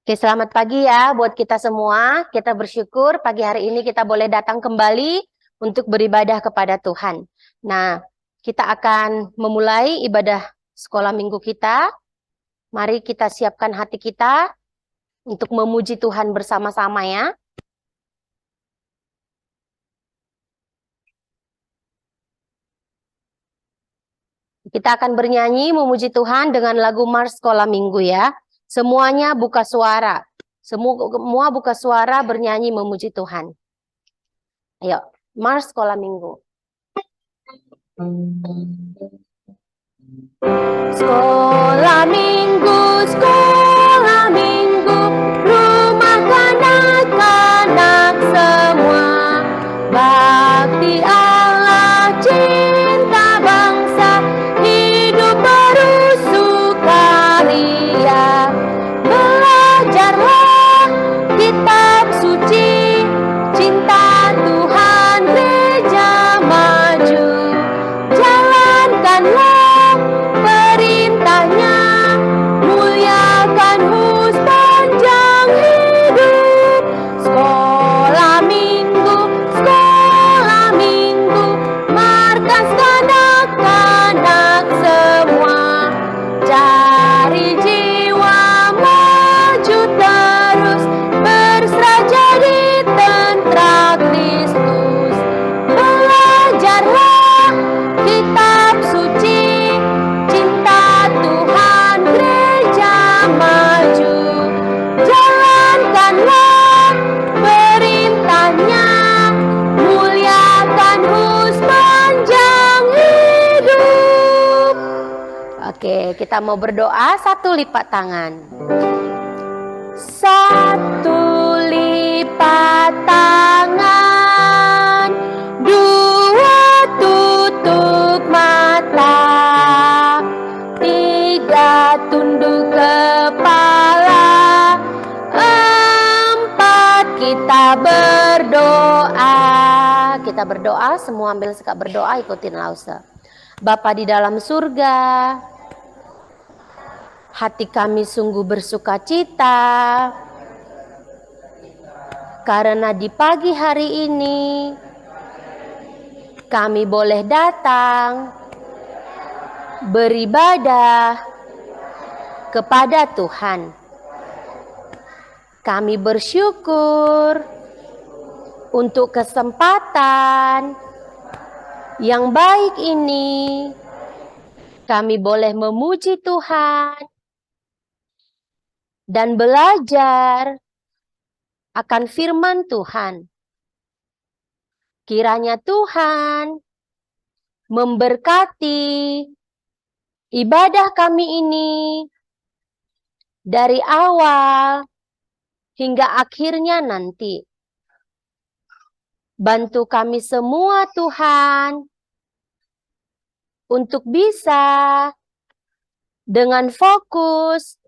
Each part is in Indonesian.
Oke, selamat pagi ya buat kita semua. Kita bersyukur pagi hari ini kita boleh datang kembali untuk beribadah kepada Tuhan. Nah, kita akan memulai ibadah sekolah minggu kita. Mari kita siapkan hati kita untuk memuji Tuhan bersama-sama ya. Kita akan bernyanyi memuji Tuhan dengan lagu Mars Sekolah Minggu ya. Semuanya buka suara. Semua buka suara bernyanyi memuji Tuhan. Ayo, Mars Sekolah Minggu. Sekolah minggu, rumah kanak-kanak semua. Bakti Allah, cinta bangsa, hidup bersukaria. Belajarlah kitab suci, cinta Tuhan gereja maju. Jalankanlah perintahnya, muliakan sepanjang hidup. Sekolah minggu, markas kanak-kanak semua. Cari jiwa maju terus, berserah jadi tentara Kristus. Belajarlah kitab suci, cinta Tuhan gereja maju. Jalankanlah perintahnya, muliakan sepanjang hidup. Oke, kita mau berdoa, satu lipat tangan. Satu lipat tangan, dua tutup mata, tiga tunduk kepala, empat kita berdoa. Kita berdoa, semua ambil sikap berdoa, ikutin lause. Bapa di dalam surga, hati kami sungguh bersuka cita karena di pagi hari ini kami boleh datang beribadah kepada Tuhan. Kami bersyukur untuk kesempatan yang baik ini. Kami boleh memuji Tuhan dan belajar akan firman Tuhan. Kiranya Tuhan memberkati ibadah kami ini dari awal hingga akhirnya nanti. Bantu kami semua Tuhan untuk bisa dengan fokus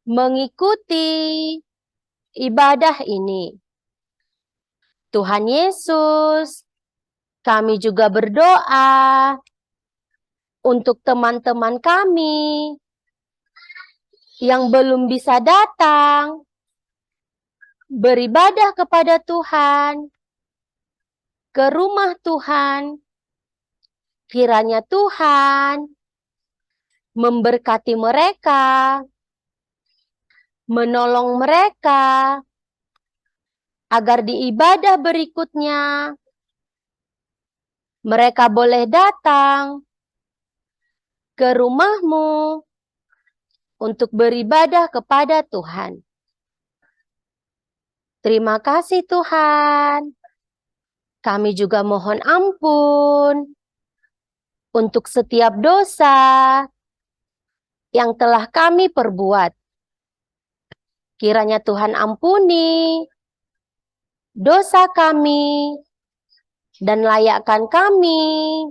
mengikuti ibadah ini. Tuhan Yesus, kami juga berdoa untuk teman-teman kami yang belum bisa datang beribadah kepada Tuhan, ke rumah Tuhan. Kiranya Tuhan memberkati mereka, menolong mereka, agar di ibadah berikutnya mereka boleh datang ke rumah-Mu untuk beribadah kepada Tuhan. Terima kasih Tuhan. Kami juga mohon ampun untuk setiap dosa yang telah kami perbuat. Kiranya Tuhan ampuni dosa kami dan layakkan kami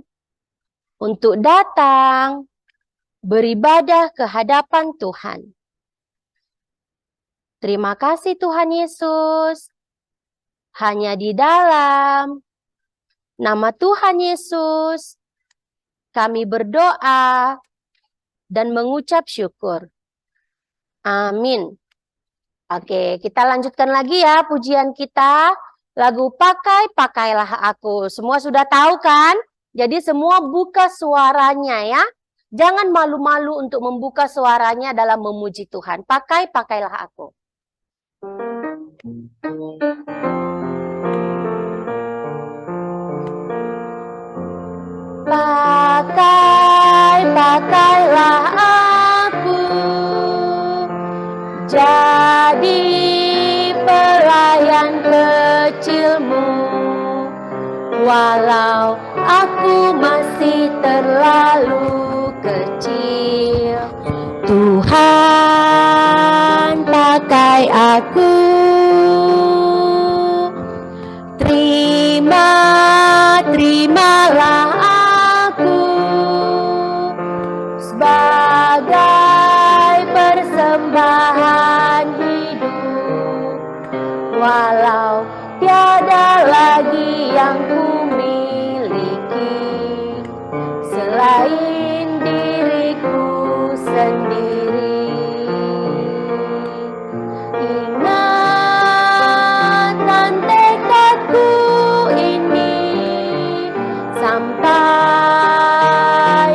untuk datang beribadah ke hadapan Tuhan. Terima kasih Tuhan Yesus. Hanya di dalam nama Tuhan Yesus kami berdoa dan mengucap syukur. Amin. Oke, kita lanjutkan lagi ya pujian kita. Lagu Pakailah Aku. Semua sudah tahu kan? Jadi semua buka suaranya ya. Jangan malu-malu untuk membuka suaranya dalam memuji Tuhan. Pakailah Aku. Pakailah aku jadi pelayan kecilmu, walau aku masih terlalu kecil. Tuhan, pakai aku. Terimalah aku sebagai persembahan hidup, walau tiada lagi yang ku miliki selain diriku sendiri. Ingatan tekadku ini sampai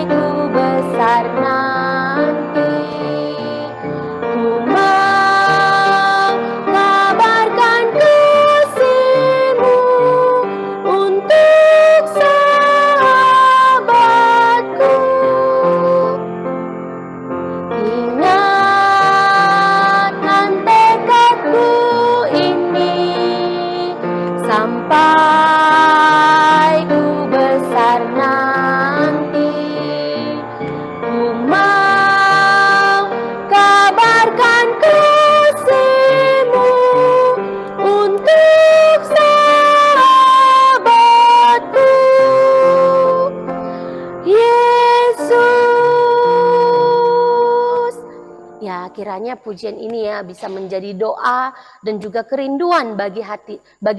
ku besar nanti, ku mau kabarkan kasih-Mu untuk sahabatku. Ingatan tekadku ini sampai ku besar nanti, ku mau kabarkan kasih-Mu untuk sahabatku. Yesus. Ya, kiranya pujian ini ya bisa menjadi doa dan juga kerinduan bagi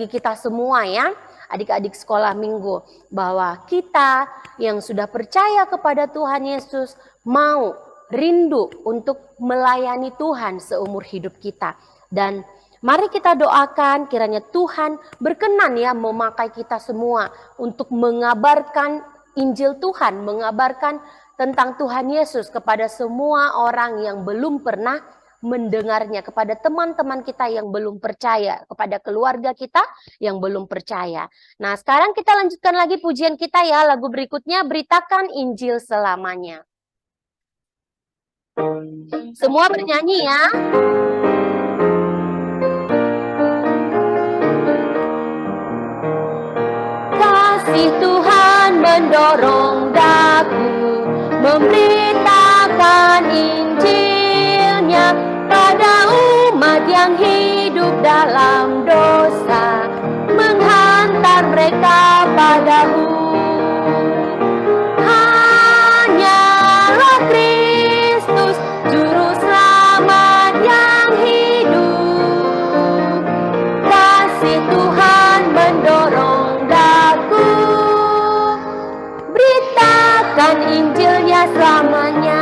kita semua ya, adik-adik sekolah minggu, bahwa kita yang sudah percaya kepada Tuhan Yesus mau rindu untuk melayani Tuhan seumur hidup kita. Dan mari kita doakan kiranya Tuhan berkenan ya memakai kita semua untuk mengabarkan Injil Tuhan, mengabarkan tentang Tuhan Yesus kepada semua orang yang belum pernah mendengarnya, kepada teman-teman kita yang belum percaya, kepada keluarga kita yang belum percaya. Nah, sekarang kita lanjutkan lagi pujian kita ya. Lagu berikutnya, Beritakan Injil Selamanya. Semua bernyanyi ya. Kasih Tuhan mendorong daku memberitakan Injilnya pada umat yang hidup dalam dosa, menghantar mereka padamu. Hanyalah Kristus juru selamat yang hidup. Kasih Tuhan mendorong daku, beritakan Injilnya selamanya.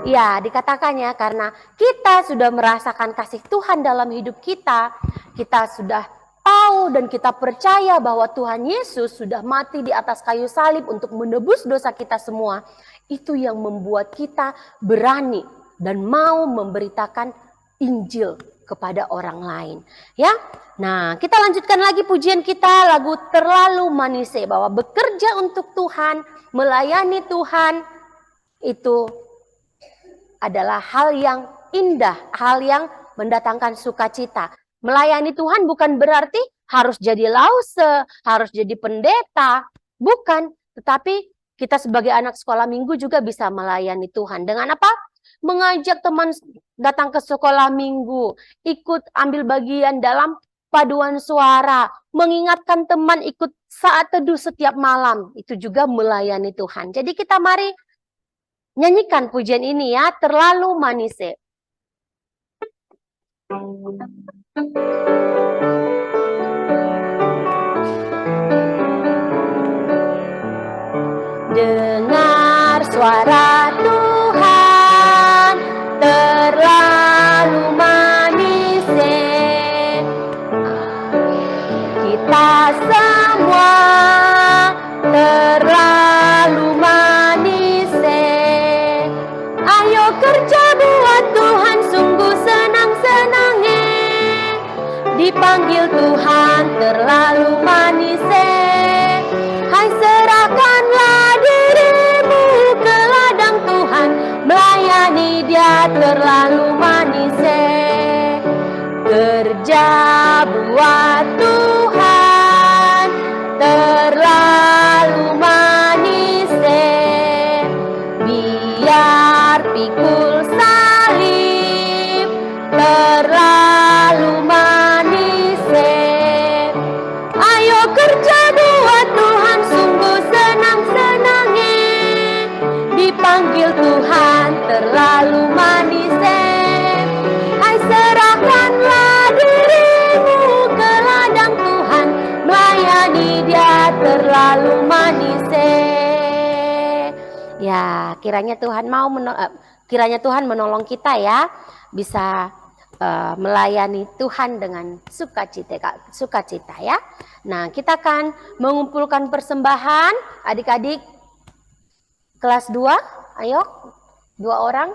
Ya, dikatakannya karena kita sudah merasakan kasih Tuhan dalam hidup kita, kita sudah tahu dan kita percaya bahwa Tuhan Yesus sudah mati di atas kayu salib untuk menebus dosa kita semua. Itu yang membuat kita berani dan mau memberitakan Injil kepada orang lain. Ya, nah kita lanjutkan lagi pujian kita, lagu Terlalu Manise, bahwa bekerja untuk Tuhan, melayani Tuhan itu adalah hal yang indah, hal yang mendatangkan sukacita. Melayani Tuhan bukan berarti harus jadi lause, harus jadi pendeta, bukan. Tetapi kita sebagai anak sekolah minggu juga bisa melayani Tuhan. Dengan apa? Mengajak teman datang ke sekolah minggu, ikut ambil bagian dalam paduan suara, mengingatkan teman ikut saat teduh setiap malam. Itu juga melayani Tuhan. Jadi kita mari nyanyikan pujian ini ya, Terlalu Manise. Dengar suara Tuhan, terlalu dipanggil Tuhan terlalu manis. Hai, serahkanlah dirimu ke ladang Tuhan, melayani Dia terlalu manis. Kerja buat Tuhan terlalu manis. Biar pikul salib terlalu manis. Ayo kerja buat Tuhan, sungguh senang-senangnya. Dipanggil Tuhan terlalu manis. Hai, serahkanlah dirimu ke ladang Tuhan, melayani Dia terlalu manis. Ya, kiranya Tuhan menolong kita ya, bisa melayani Tuhan dengan sukacita ya. Nah, kita akan mengumpulkan persembahan. Adik-adik kelas 2, ayo 2 orang.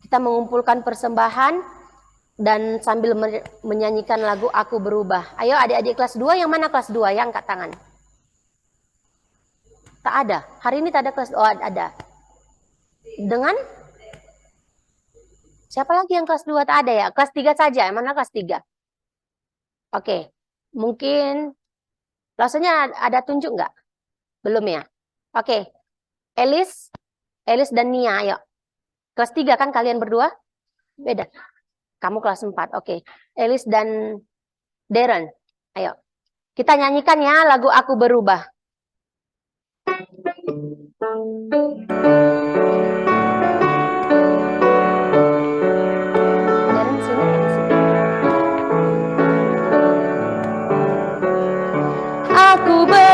Kita mengumpulkan persembahan dan sambil menyanyikan lagu Aku Berubah. Ayo adik-adik kelas 2, yang mana kelas 2 yang angkat tangan? Tak ada. Hari ini tak ada kelas. Oh, ada. Dengan siapa lagi yang kelas 2 tak ada ya? Kelas 3 saja. Yang mana kelas 3? Oke. Mungkin rasanya ada tunjuk nggak? Belum ya? Oke. Elis dan Nia, ayo. Kelas 3 kan kalian berdua? Beda. Kamu kelas 4. Oke. Elis dan Darren, ayo. Kita nyanyikan ya lagu Aku Berubah. Aku berubah,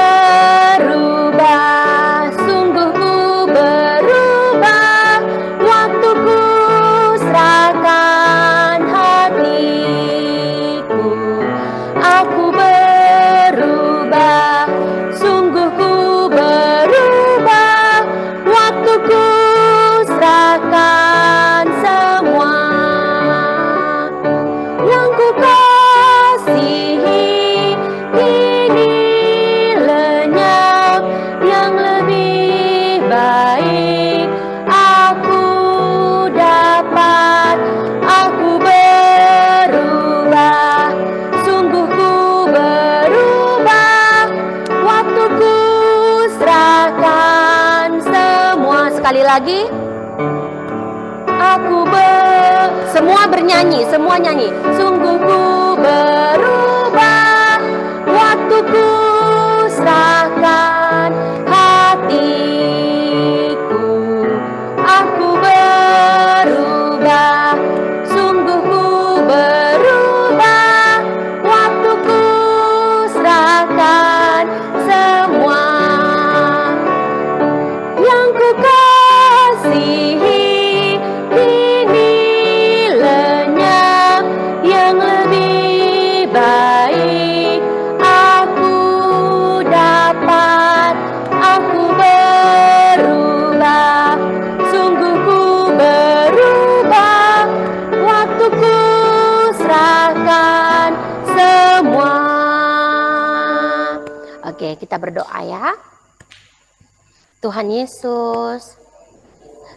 sungguh ku berubah, waktuku serahkan hatiku. Aku berubah, sungguh ku berubah, waktuku serahkan semua. Yang ku kasihi kini lenyap, yang lebih baik aku dapat. Aku berubah, sungguh ku berubah, waktuku serahkan semua. Sekali lagi. Semua bernyanyi, semua nyanyi. Sungguh ku berubah, waktuku serahkan hatiku. Aku berubah, sungguh ku berubah, waktuku serahkan semua. Yang ku kasihi kini lenyap, yang lebih baik aku dapat. Aku berubah, sungguh ku berubah, waktuku serahkan semua. Oke, kita berdoa ya. Tuhan Yesus,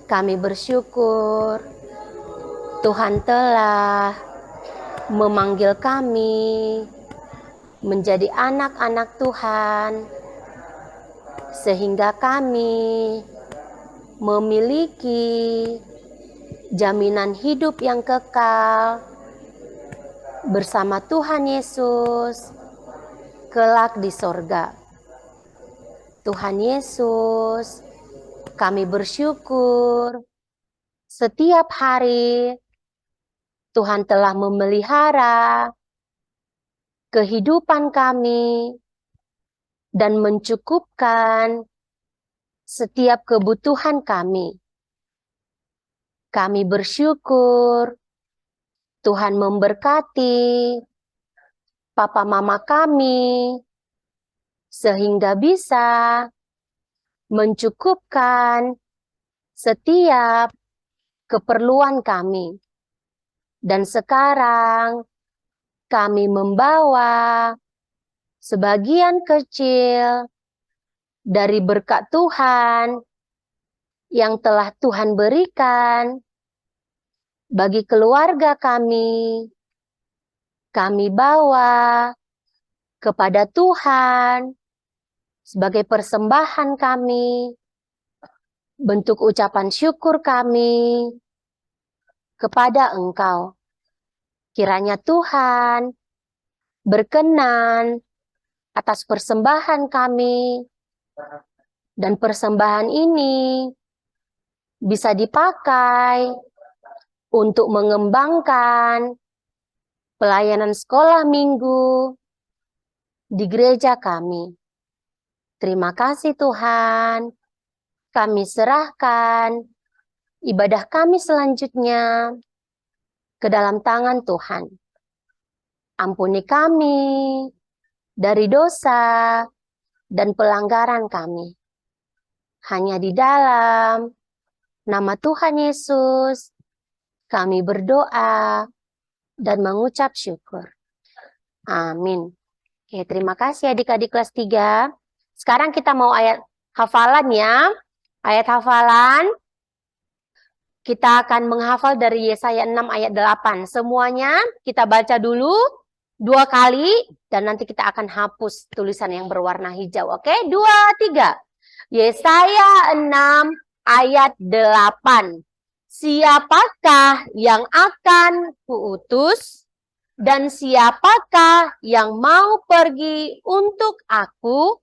kami bersyukur Tuhan telah memanggil kami menjadi anak-anak Tuhan, sehingga kami memiliki jaminan hidup yang kekal bersama Tuhan Yesus kelak di sorga. Tuhan Yesus, kami bersyukur setiap hari Tuhan telah memelihara kehidupan kami dan mencukupkan setiap kebutuhan kami. Kami bersyukur Tuhan memberkati papa mama kami, sehingga bisa mencukupkan setiap keperluan kami. Dan sekarang kami membawa sebagian kecil dari berkat Tuhan yang telah Tuhan berikan bagi keluarga kami. Kami bawa kepada Tuhan sebagai persembahan kami, bentuk ucapan syukur kami kepada Engkau. Kiranya Tuhan berkenan atas persembahan kami, dan persembahan ini bisa dipakai untuk mengembangkan pelayanan sekolah minggu di gereja kami. Terima kasih Tuhan. Kami serahkan ibadah kami selanjutnya ke dalam tangan Tuhan. Ampuni kami dari dosa dan pelanggaran kami. Hanya di dalam nama Tuhan Yesus kami berdoa dan mengucap syukur. Amin. Oke, terima kasih adik-adik kelas 3. Sekarang kita mau ayat hafalan ya. Ayat hafalan. Kita akan menghafal dari Yesaya 6 ayat 8. Semuanya kita baca dulu 2 kali dan nanti kita akan hapus tulisan yang berwarna hijau. Oke, 2, 3. Yesaya 6 ayat 8. Siapakah yang akan kuutus dan siapakah yang mau pergi untuk aku?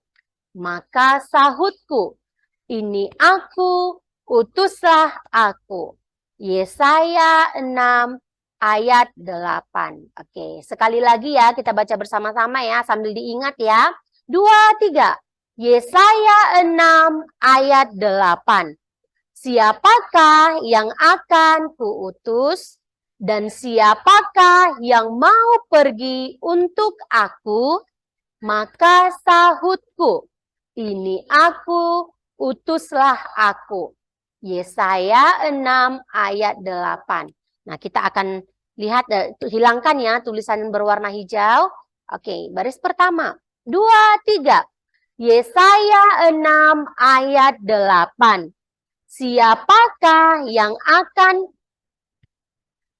Maka sahutku, ini aku, utuslah aku. Yesaya 6 ayat 8. Oke, sekali lagi ya kita baca bersama-sama ya sambil diingat ya. 2, 3. Yesaya 6 ayat 8. Siapakah yang akan kuutus dan siapakah yang mau pergi untuk aku? Maka sahutku, ini aku, utuslah aku. Yesaya 6 ayat 8. Nah, kita akan lihat, hilangkan ya tulisan berwarna hijau. Oke, baris pertama. 2, 3. Yesaya 6 ayat 8. Siapakah yang akan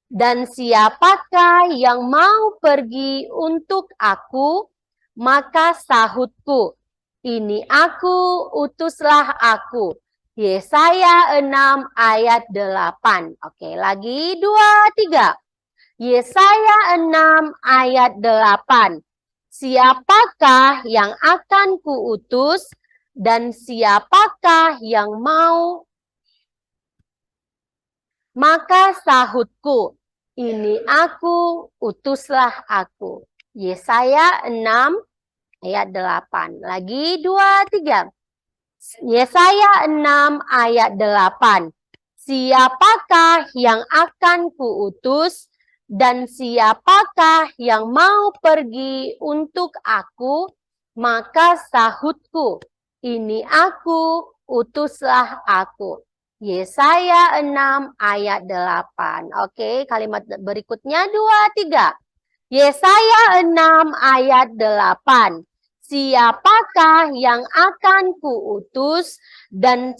dan siapakah yang mau pergi untuk aku? Maka sahutku, ini aku, utuslah aku. Yesaya 6 ayat 8. Oke, lagi 2, 3. Yesaya 6 ayat 8. Siapakah yang akan kuutus dan siapakah yang mau? Maka sahutku, ini aku, utuslah aku. Yesaya 6 ayat 8. Lagi 2, 3. Yesaya 6 ayat 8. Siapakah yang akan kuutus dan siapakah yang mau pergi untuk aku? Maka sahutku, ini aku, utuslah aku. Yesaya 6 ayat 8. Oke, kalimat berikutnya 2, 3. Yesaya 6 ayat 8. Siapakah yang akan kuutus dan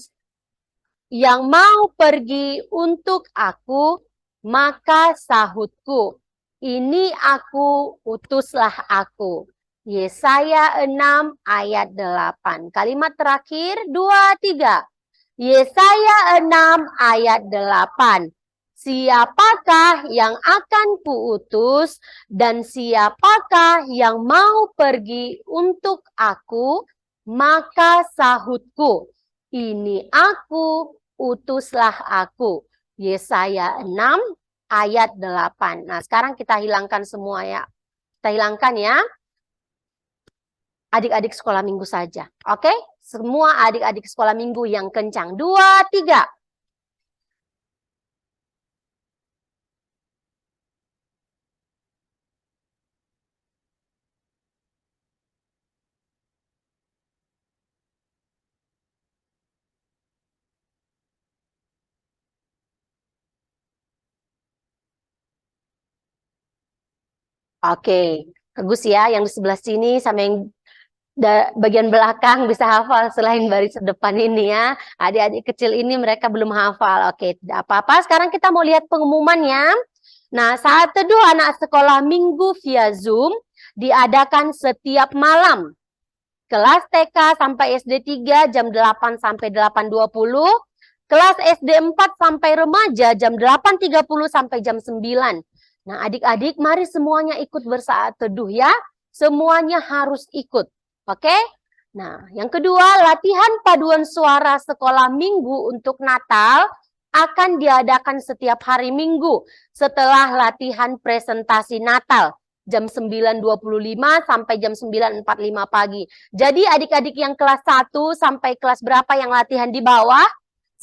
yang mau pergi untuk aku? Maka sahutku, ini aku, utuslah aku. Yesaya 6 ayat 8. Kalimat terakhir 2, 3. Yesaya 6 ayat 8. Siapakah yang akan kuutus dan siapakah yang mau pergi untuk aku? Maka sahutku, ini aku, utuslah aku. Yesaya 6 ayat 8. Nah, sekarang kita hilangkan semua ya. Kita hilangkan ya. Adik-adik sekolah minggu saja. Oke? Semua adik-adik sekolah minggu yang kencang. 2, 3. Oke, bagus ya. Yang di sebelah sini sama yang bagian belakang bisa hafal selain baris depan ini ya. Adik-adik kecil ini mereka belum hafal. Oke, tidak apa-apa. Sekarang kita mau lihat pengumumannya. Nah, saat teduh anak sekolah minggu via Zoom diadakan setiap malam. Kelas TK sampai SD 3 jam 8 sampai 8.20. Kelas SD 4 sampai remaja jam 8.30 sampai jam 9. Nah, adik-adik mari semuanya ikut bersaat teduh ya. Semuanya harus ikut. Oke? Nah, yang kedua, latihan paduan suara sekolah minggu untuk Natal akan diadakan setiap hari Minggu setelah latihan presentasi Natal jam 9.25 sampai jam 9.45 pagi. Jadi adik-adik yang kelas 1 sampai kelas berapa yang latihan di bawah,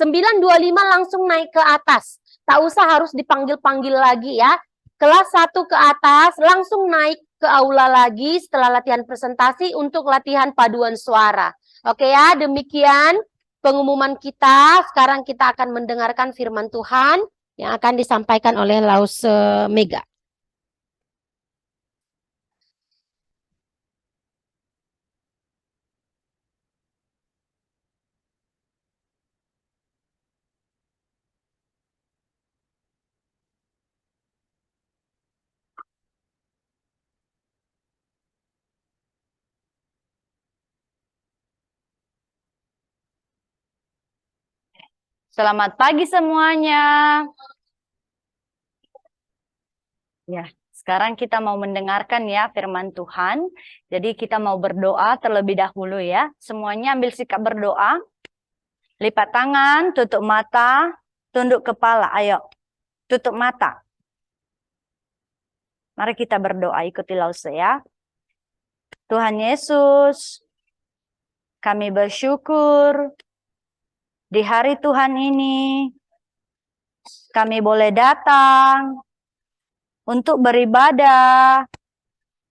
9.25 langsung naik ke atas. Tak usah harus dipanggil-panggil lagi ya. Kelas 1 ke atas langsung naik ke aula lagi setelah latihan presentasi untuk latihan paduan suara. Oke ya, demikian pengumuman kita. Sekarang kita akan mendengarkan firman Tuhan yang akan disampaikan oleh Lause Mega. Selamat pagi semuanya. Ya, sekarang kita mau mendengarkan ya firman Tuhan. Jadi kita mau berdoa terlebih dahulu ya. Semuanya ambil sikap berdoa. Lipat tangan, tutup mata, tunduk kepala. Ayo, tutup mata. Mari kita berdoa, ikuti Lause ya. Tuhan Yesus, kami bersyukur di hari Tuhan ini kami boleh datang untuk beribadah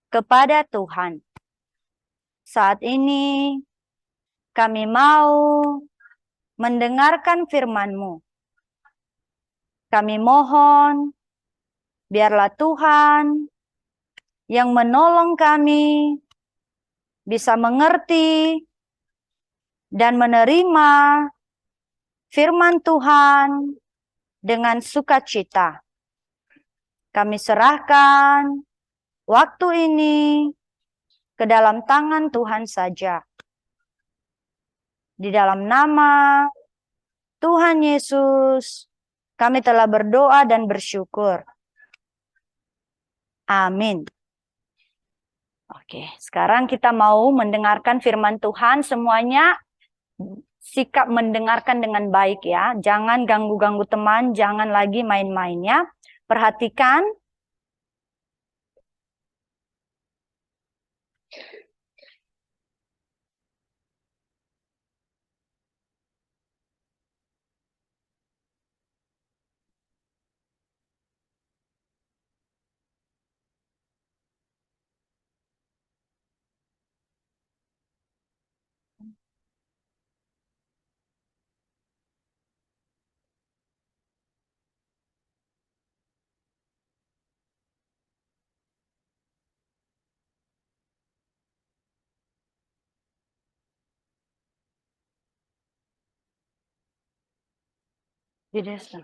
kepada Tuhan. Saat ini kami mau mendengarkan firman-Mu. Kami mohon biarlah Tuhan yang menolong kami bisa mengerti dan menerima firman Tuhan dengan sukacita. Kami serahkan waktu ini ke dalam tangan Tuhan saja. Di dalam nama Tuhan Yesus, kami telah berdoa dan bersyukur. Amin. Oke, sekarang kita mau mendengarkan firman Tuhan. Semuanya sikap mendengarkan dengan baik ya. Jangan ganggu-ganggu teman, jangan lagi main-main ya. Perhatikan. Di desa.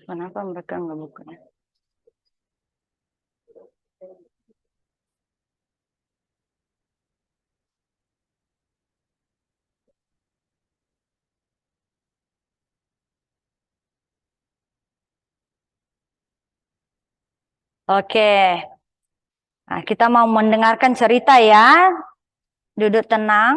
Kenapa mereka nggak buka? Oke. Nah, kita mau mendengarkan cerita ya. Duduk tenang.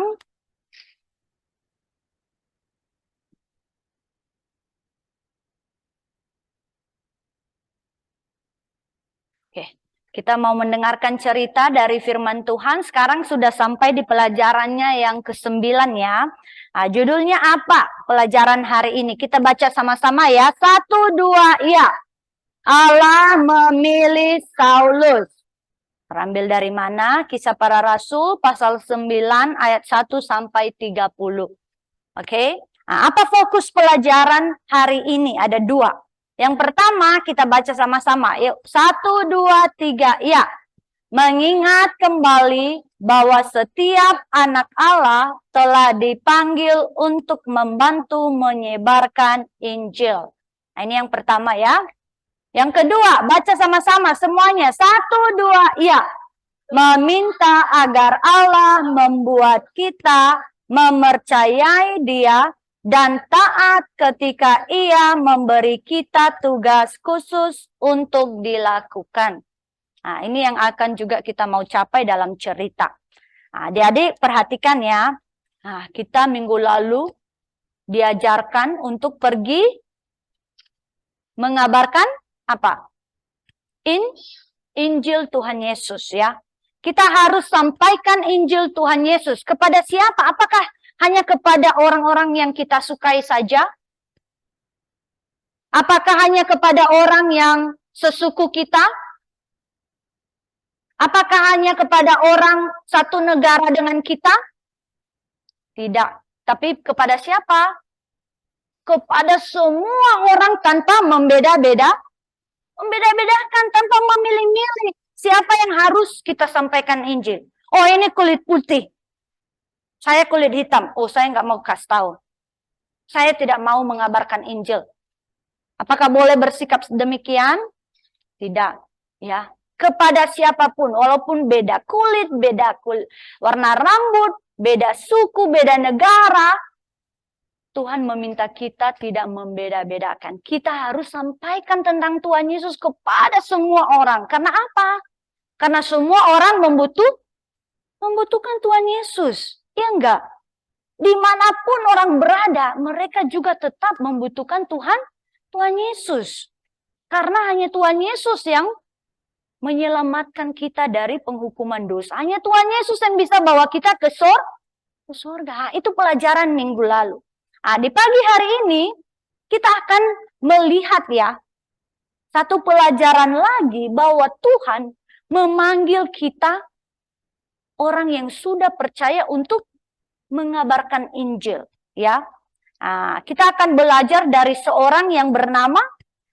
Oke. Kita mau mendengarkan cerita dari firman Tuhan. Sekarang sudah sampai di pelajarannya yang ke-9 ya. Nah, judulnya apa pelajaran hari ini? Kita baca sama-sama ya. 1, 2, iya. Allah memilih Saulus. Terambil dari mana? Kisah Para Rasul pasal 9 ayat 1 sampai 30. Oke. Nah, apa fokus pelajaran hari ini? Ada dua. Yang pertama kita baca sama-sama. Yuk, 1, 2, 3. Ya. Mengingat kembali bahwa setiap anak Allah telah dipanggil untuk membantu menyebarkan Injil. Nah, ini yang pertama ya. Yang kedua, baca sama-sama semuanya. 1, 2, ya. Meminta agar Allah membuat kita mempercayai Dia dan taat ketika Ia memberi kita tugas khusus untuk dilakukan. Nah, ini yang akan juga kita mau capai dalam cerita. Nah, adik-adik perhatikan ya. Nah, kita minggu lalu diajarkan untuk pergi mengabarkan apa? Injil Tuhan Yesus ya. Kita harus sampaikan Injil Tuhan Yesus. Kepada siapa? Apakah hanya kepada orang-orang yang kita sukai saja? Apakah hanya kepada orang yang sesuku kita? Apakah hanya kepada orang satu negara dengan kita? Tidak. Tapi kepada siapa? Kepada semua orang tanpa membeda-bedakan, tanpa memilih-milih. Siapa yang harus kita sampaikan Injil? Oh, ini kulit putih. Saya kulit hitam. Oh, saya nggak mau kasih tahu. Saya tidak mau mengabarkan Injil. Apakah boleh bersikap demikian? Tidak. Ya. Kepada siapapun, walaupun beda kulit, warna rambut, beda suku, beda negara, Tuhan meminta kita tidak membeda-bedakan. Kita harus sampaikan tentang Tuhan Yesus kepada semua orang. Karena apa? Karena semua orang membutuhkan Tuhan Yesus. Ya enggak? Dimanapun orang berada, mereka juga tetap membutuhkan Tuhan Yesus. Karena hanya Tuhan Yesus yang menyelamatkan kita dari penghukuman dosa. Hanya Tuhan Yesus yang bisa bawa kita ke surga. Itu pelajaran minggu lalu. Nah, di pagi hari ini kita akan melihat ya satu pelajaran lagi bahwa Tuhan memanggil kita orang yang sudah percaya untuk mengabarkan Injil ya. Nah, kita akan belajar dari seorang yang bernama,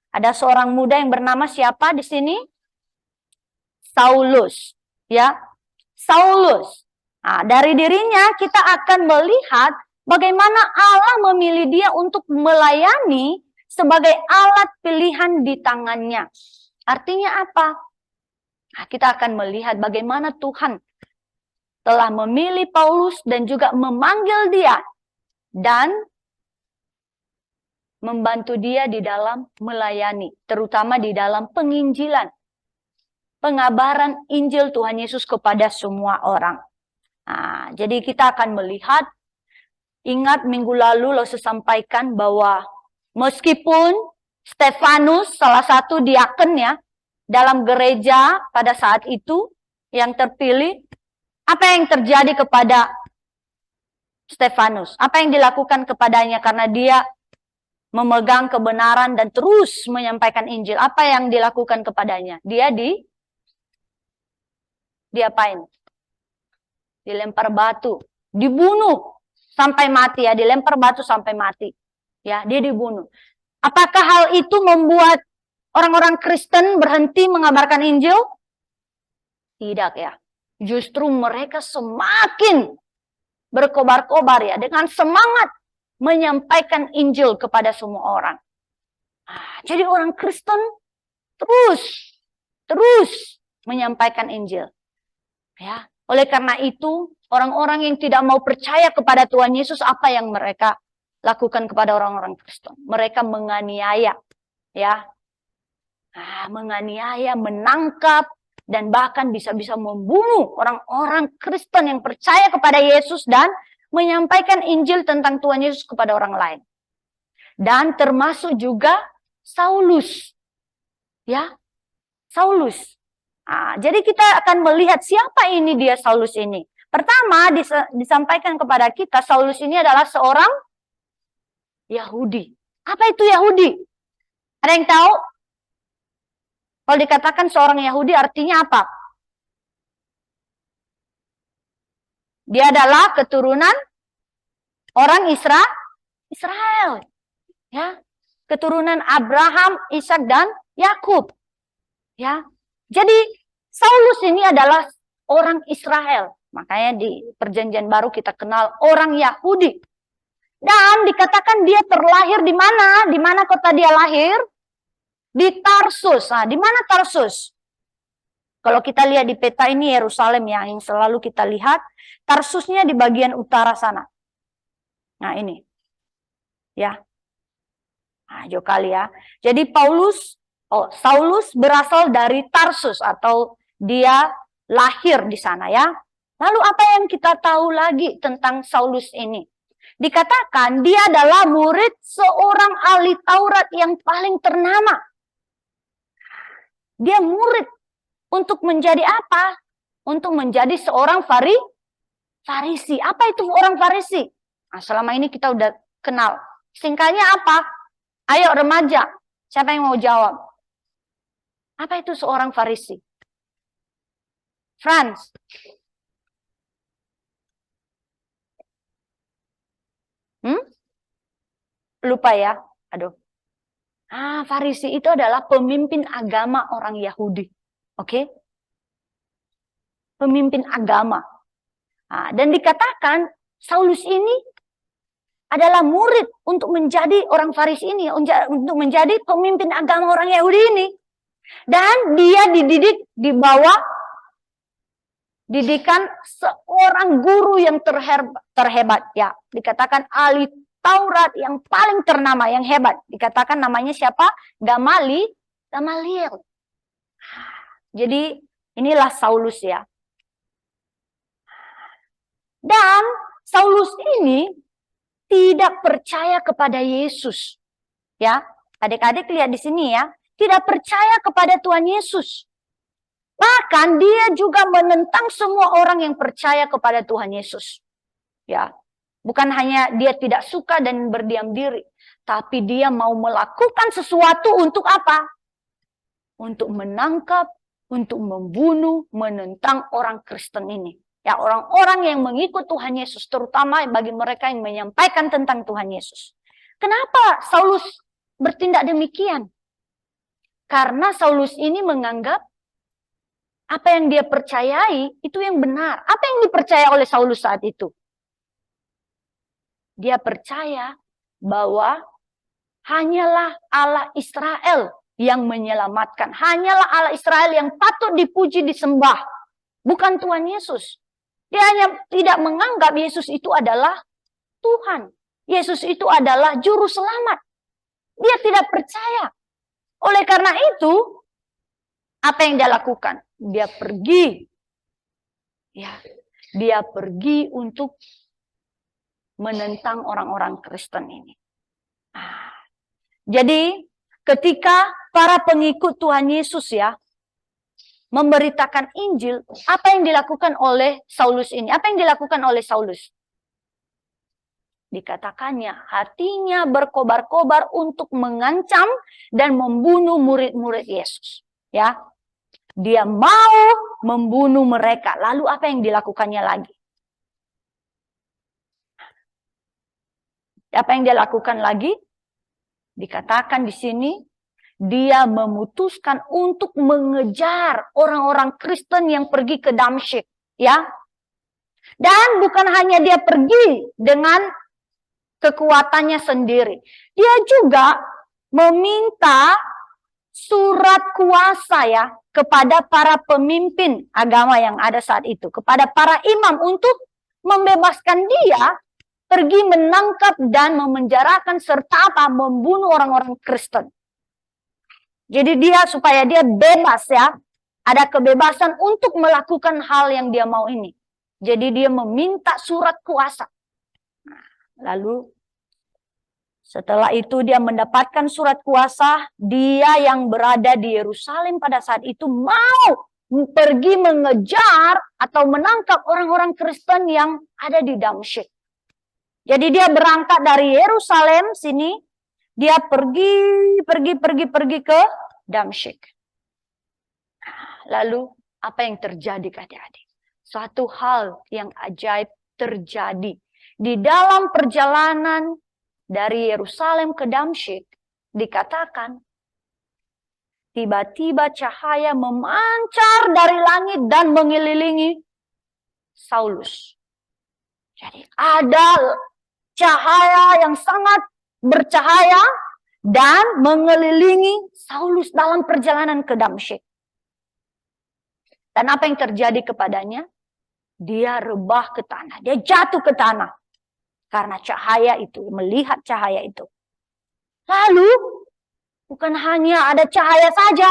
ada seorang muda yang bernama siapa di sini? Saulus ya. Saulus. Nah, dari dirinya kita akan melihat bagaimana Allah memilih dia untuk melayani sebagai alat pilihan di tangannya. Artinya apa? Nah, kita akan melihat bagaimana Tuhan telah memilih Paulus dan juga memanggil dia dan membantu dia di dalam melayani, terutama di dalam penginjilan, pengabaran Injil Tuhan Yesus kepada semua orang. Nah, jadi kita akan melihat, ingat minggu lalu saya sampaikan bahwa meskipun Stefanus salah satu diaken ya, dalam gereja pada saat itu yang terpilih, apa yang terjadi kepada Stefanus? Apa yang dilakukan kepadanya karena dia memegang kebenaran dan terus menyampaikan Injil? Apa yang dilakukan kepadanya? Dia diapain? Dilempar batu, dibunuh sampai mati ya, dilempar batu sampai mati. Ya, dia dibunuh. Apakah hal itu membuat orang-orang Kristen berhenti mengabarkan Injil? Tidak ya. Justru mereka semakin berkobar-kobar ya, dengan semangat menyampaikan Injil kepada semua orang. Nah, jadi orang Kristen terus menyampaikan Injil. Ya, oleh karena itu, orang-orang yang tidak mau percaya kepada Tuhan Yesus, apa yang mereka lakukan kepada orang-orang Kristen? Mereka menganiaya, ya, menganiaya, menangkap, dan bahkan bisa-bisa membunuh orang-orang Kristen yang percaya kepada Yesus dan menyampaikan Injil tentang Tuhan Yesus kepada orang lain. Dan termasuk juga Saulus, ya, Saulus. Nah, jadi kita akan melihat siapa ini dia Saulus ini. Pertama disampaikan kepada kita, Saulus ini adalah seorang Yahudi. Apa itu Yahudi? Ada yang tahu? Kalau dikatakan seorang Yahudi artinya apa? Dia adalah keturunan orang Israel. Israel. Ya. Keturunan Abraham, Ishak dan Yakub. Ya. Jadi Saulus ini adalah orang Israel. Makanya di Perjanjian Baru kita kenal orang Yahudi. Dan dikatakan dia terlahir di mana? Di mana kota dia lahir? Di Tarsus. Nah, di mana Tarsus? Kalau kita lihat di peta ini Yerusalem ya, yang selalu kita lihat. Tarsusnya di bagian utara sana. Nah ini. Ya. Nah, jauh kali ya. Jadi Saulus berasal dari Tarsus atau dia lahir di sana ya. Lalu apa yang kita tahu lagi tentang Saulus ini? Dikatakan dia adalah murid seorang ahli Taurat yang paling ternama. Dia murid untuk menjadi apa? Untuk menjadi seorang Farisi. Apa itu orang Farisi? Nah, selama ini kita udah kenal. Singkatnya apa? Ayo remaja, siapa yang mau jawab? Apa itu seorang Farisi? Franz. Lupa ya? Aduh. Farisi itu adalah pemimpin agama orang Yahudi. Oke? Pemimpin agama. Dan dikatakan Saulus ini adalah murid untuk menjadi orang Farisi ini, untuk menjadi pemimpin agama orang Yahudi ini. Dan dia dididik di bawah didikan seorang guru yang terhebat ya. Dikatakan ahli Taurat yang paling ternama, yang hebat. Dikatakan namanya siapa? Gamaliel. Jadi inilah Saulus ya. Dan Saulus ini tidak percaya kepada Yesus. Ya, adik-adik lihat di sini ya, tidak percaya kepada Tuhan Yesus. Bahkan dia juga menentang semua orang yang percaya kepada Tuhan Yesus. Ya, bukan hanya dia tidak suka dan berdiam diri, tapi dia mau melakukan sesuatu untuk apa? Untuk menangkap, untuk membunuh, menentang orang Kristen ini. Ya, orang-orang yang mengikut Tuhan Yesus, terutama bagi mereka yang menyampaikan tentang Tuhan Yesus. Kenapa Saulus bertindak demikian? Karena Saulus ini menganggap apa yang dia percayai itu yang benar. Apa yang dipercaya oleh Saulus saat itu? Dia percaya bahwa hanyalah Allah Israel yang menyelamatkan. Hanyalah Allah Israel yang patut dipuji, disembah. Bukan Tuhan Yesus. Dia hanya tidak menganggap Yesus itu adalah Tuhan. Yesus itu adalah juru selamat. Dia tidak percaya. Oleh karena itu, apa yang dia lakukan? Dia pergi. Ya, dia pergi untuk menentang orang-orang Kristen ini. Jadi, ketika para pengikut Tuhan Yesus ya, memberitakan Injil, apa yang dilakukan oleh Saulus ini? Apa yang dilakukan oleh Saulus? Dikatakannya hatinya berkobar-kobar untuk mengancam dan membunuh murid-murid Yesus. Ya, dia mau membunuh mereka. Lalu apa yang dilakukannya lagi? Apa yang dia lakukan lagi? Dikatakan di sini, dia memutuskan untuk mengejar orang-orang Kristen yang pergi ke Damsyik, ya. Dan bukan hanya dia pergi dengan kekuatannya sendiri. Dia juga meminta surat kuasa ya kepada para pemimpin agama yang ada saat itu, kepada para imam untuk membebaskan dia pergi menangkap dan memenjarakan serta membunuh orang-orang Kristen. Jadi dia supaya dia bebas ya. Ada kebebasan untuk melakukan hal yang dia mau ini. Jadi dia meminta surat kuasa. Lalu setelah itu dia mendapatkan surat kuasa. Dia yang berada di Yerusalem pada saat itu mau pergi mengejar atau menangkap orang-orang Kristen yang ada di Damsyik. Jadi dia berangkat dari Yerusalem sini. Dia pergi ke Damsyik. Lalu apa yang terjadi adik-adik? Suatu hal yang ajaib terjadi. Di dalam perjalanan dari Yerusalem ke Damsyik, dikatakan tiba-tiba cahaya memancar dari langit dan mengelilingi Saulus. Jadi ada cahaya yang sangat bercahaya dan mengelilingi Saulus dalam perjalanan ke Damsyik. Dan apa yang terjadi kepadanya? Dia rebah ke tanah, dia jatuh ke tanah karena cahaya itu, melihat cahaya itu. Lalu bukan hanya ada cahaya saja,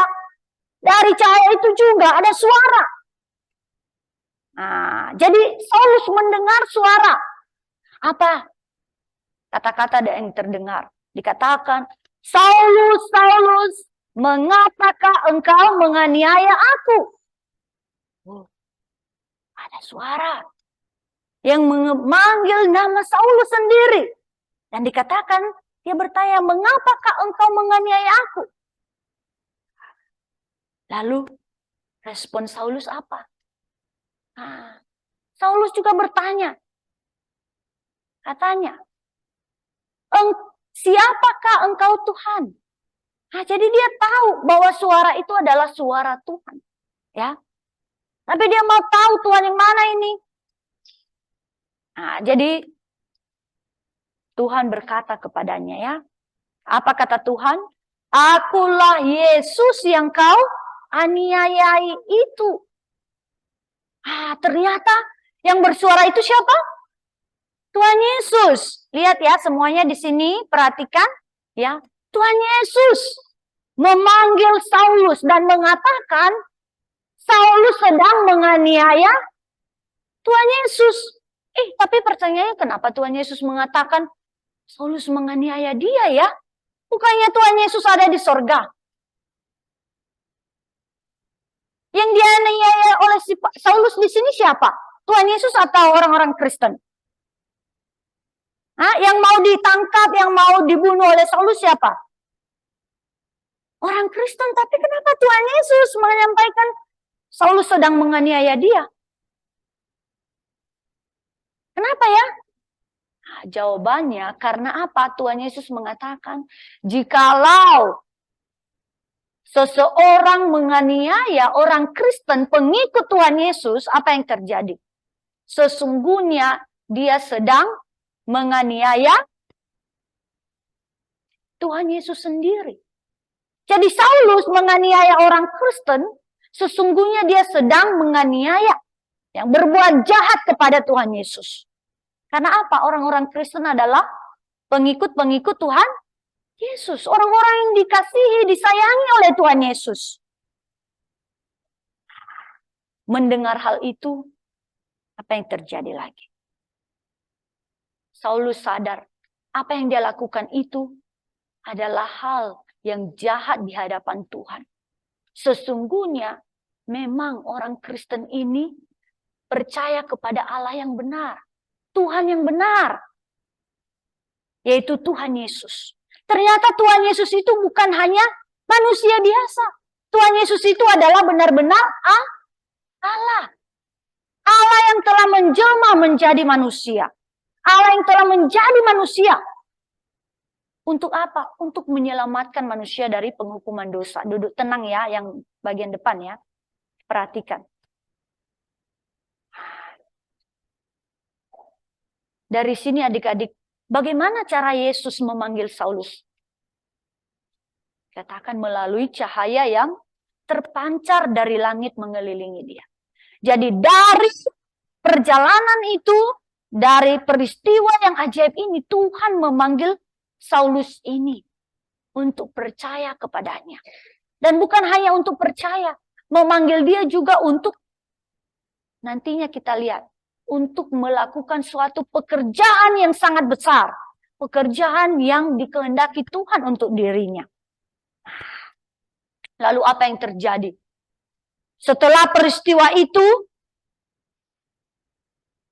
dari cahaya itu juga ada suara. Nah, jadi Saulus mendengar suara. Apa kata-kata yang terdengar? Dikatakan, Saulus, Saulus, mengapakah engkau menganiaya aku? Ada suara yang memanggil nama Saulus sendiri. Dan dikatakan, dia bertanya, mengapakah engkau menganiaya aku? Lalu, respon Saulus apa? Nah, Saulus juga bertanya. Katanya, siapakah engkau Tuhan? Nah, jadi dia tahu bahwa suara itu adalah suara Tuhan. Ya, tapi dia mau tahu Tuhan yang mana ini. Nah, jadi Tuhan berkata kepadanya ya. Apa kata Tuhan? Akulah Yesus yang kau aniayai itu. Ternyata yang bersuara itu siapa? Tuhan Yesus. Lihat ya semuanya di sini, perhatikan ya. Tuhan Yesus memanggil Saulus dan mengatakan Saulus sedang menganiaya Tuhan Yesus. Tapi pertanyaannya kenapa Tuhan Yesus mengatakan Saulus menganiaya dia ya? Bukannya Tuhan Yesus ada di sorga? Yang dianiaya oleh Saulus di sini siapa? Tuhan Yesus atau orang-orang Kristen? Yang mau ditangkap, yang mau dibunuh oleh Saulus siapa? Orang Kristen, tapi kenapa Tuhan Yesus menyampaikan Saulus sedang menganiaya dia? Kenapa ya? Jawabannya karena apa? Tuhan Yesus mengatakan, jikalau seseorang menganiaya orang Kristen, pengikut Tuhan Yesus, apa yang terjadi? Sesungguhnya dia sedang menganiaya Tuhan Yesus sendiri. Jadi Saulus menganiaya orang Kristen, sesungguhnya dia sedang menganiaya, yang berbuat jahat kepada Tuhan Yesus. Karena apa? Orang-orang Kristen adalah pengikut-pengikut Tuhan Yesus. Orang-orang yang dikasihi, disayangi oleh Tuhan Yesus. Mendengar hal itu, apa yang terjadi lagi? Saulus sadar, apa yang dia lakukan itu adalah hal yang jahat di hadapan Tuhan. Sesungguhnya, memang orang Kristen ini percaya kepada Allah yang benar. Tuhan yang benar. Yaitu Tuhan Yesus. Ternyata Tuhan Yesus itu bukan hanya manusia biasa. Tuhan Yesus itu adalah benar-benar Allah. Allah yang telah menjelma menjadi manusia. Allah yang telah menjadi manusia. Untuk apa? Untuk menyelamatkan manusia dari penghukuman dosa. Duduk tenang ya, yang bagian depan ya. Perhatikan. Dari sini adik-adik, bagaimana cara Yesus memanggil Saulus? Katakan melalui cahaya yang terpancar dari langit mengelilingi dia. Jadi dari perjalanan itu, dari peristiwa yang ajaib ini, Tuhan memanggil Saulus ini untuk percaya kepadanya. Dan bukan hanya untuk percaya, memanggil dia juga untuk nantinya kita lihat, untuk melakukan suatu pekerjaan yang sangat besar. Pekerjaan yang dikehendaki Tuhan untuk dirinya. Lalu apa yang terjadi? Setelah peristiwa itu,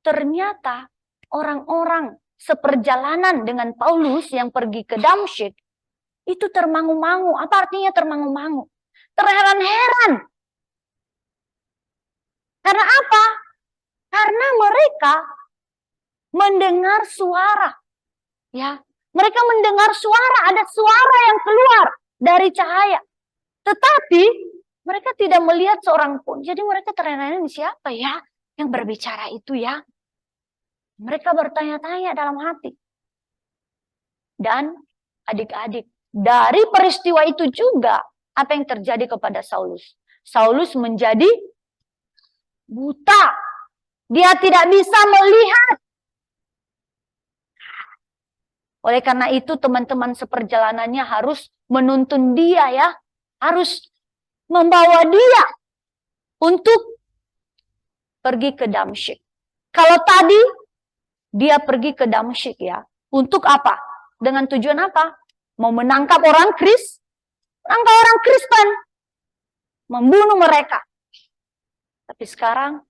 ternyata orang-orang seperjalanan dengan Paulus yang pergi ke Damsyik, itu termangu-mangu. Apa artinya termangu-mangu? Terheran-heran. Karena apa? Karena mereka mendengar suara. Ya, Mereka mendengar suara, ada suara yang keluar dari cahaya. Tetapi mereka tidak melihat seorang pun. Jadi mereka terlena, ini siapa ya yang berbicara itu ya? Mereka bertanya-tanya dalam hati. Dan adik-adik, dari peristiwa itu juga apa yang terjadi kepada Saulus? Saulus menjadi buta. Dia tidak bisa melihat. Oleh karena itu teman-teman seperjalanannya harus menuntun dia ya. Harus membawa dia untuk pergi ke Damsyik. Kalau tadi dia pergi ke Damsyik ya. Untuk apa? Dengan tujuan apa? Mau menangkap orang Kristen. Membunuh mereka. Tapi sekarang,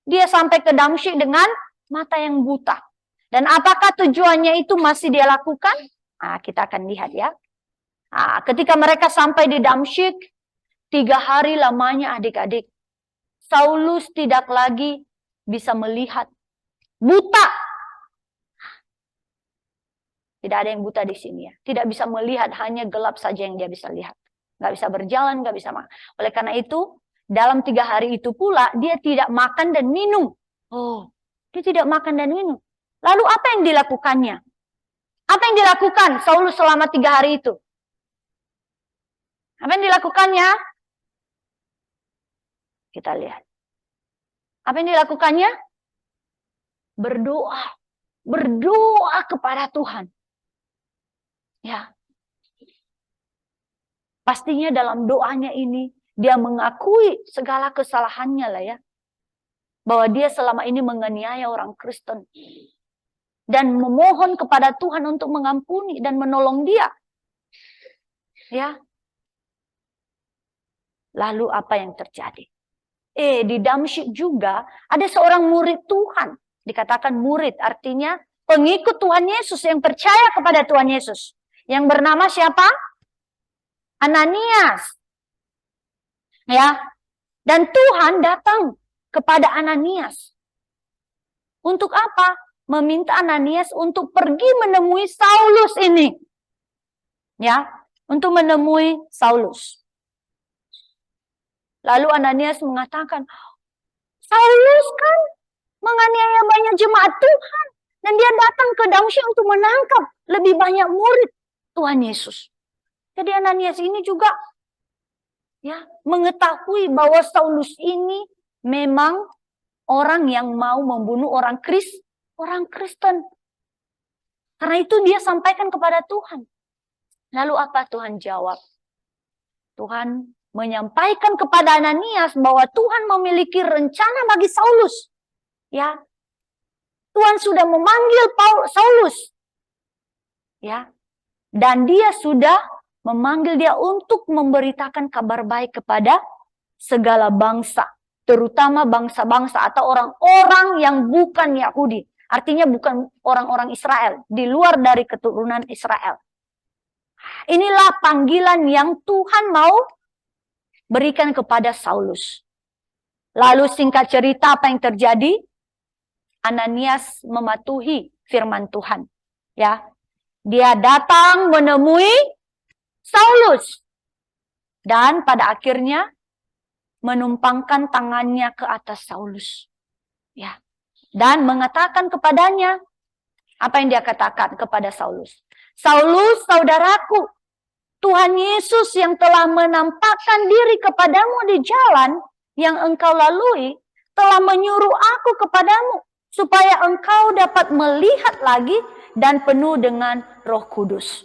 dia sampai ke Damsyik dengan mata yang buta. Dan apakah tujuannya itu masih dia lakukan? Nah, kita akan lihat ya. Nah, ketika mereka sampai di Damsyik, 3 hari lamanya adik-adik, Saulus tidak lagi bisa melihat. Buta. Tidak ada yang buta di sini ya. Tidak bisa melihat, hanya gelap saja yang dia bisa lihat. Nggak bisa berjalan, nggak bisa makan. Oleh karena itu, dalam 3 hari itu pula, dia tidak makan dan minum. Dia tidak makan dan minum. Lalu apa yang dilakukannya? Apa yang dilakukan Saulus selama 3 hari itu? Apa yang dilakukannya? Kita lihat. Apa yang dilakukannya? Berdoa. Berdoa kepada Tuhan. Ya. Pastinya dalam doanya ini, dia mengakui segala kesalahannya lah ya. Bahwa dia selama ini menganiaya orang Kristen. Dan memohon kepada Tuhan untuk mengampuni dan menolong dia. Ya. Lalu apa yang terjadi? Di Damsyik juga ada seorang murid Tuhan. Dikatakan murid, artinya pengikut Tuhan Yesus yang percaya kepada Tuhan Yesus. Yang bernama siapa? Ananias. Ya. Dan Tuhan datang kepada Ananias. Untuk apa? Meminta Ananias untuk pergi menemui Saulus ini. Ya, untuk menemui Saulus. Lalu Ananias mengatakan, Saulus kan menganiaya banyak jemaat Tuhan. Dan dia datang ke Damsyik untuk menangkap lebih banyak murid Tuhan Yesus. Jadi Ananias ini juga ya mengetahui bahwa Saulus ini memang orang yang mau membunuh orang Kristen. Karena itu dia sampaikan kepada Tuhan. Lalu apa Tuhan jawab? Tuhan menyampaikan kepada Ananias bahwa Tuhan memiliki rencana bagi Saulus. Ya. Tuhan sudah memanggil Saulus. Ya. Dan dia sudah memanggil dia untuk memberitakan kabar baik kepada segala bangsa, terutama bangsa-bangsa atau orang-orang yang bukan Yahudi. Artinya bukan orang-orang Israel, di luar dari keturunan Israel. Inilah panggilan yang Tuhan mau berikan kepada Saulus. Lalu singkat cerita apa yang terjadi? Ananias mematuhi firman Tuhan. Ya, dia datang menemui Saulus. Dan pada akhirnya menumpangkan tangannya ke atas Saulus. Ya. Dan mengatakan kepadanya, apa yang dia katakan kepada Saulus? Saulus, saudaraku, Tuhan Yesus yang telah menampakkan diri kepadamu di jalan yang engkau lalui, telah menyuruh aku kepadamu, supaya engkau dapat melihat lagi dan penuh dengan Roh Kudus.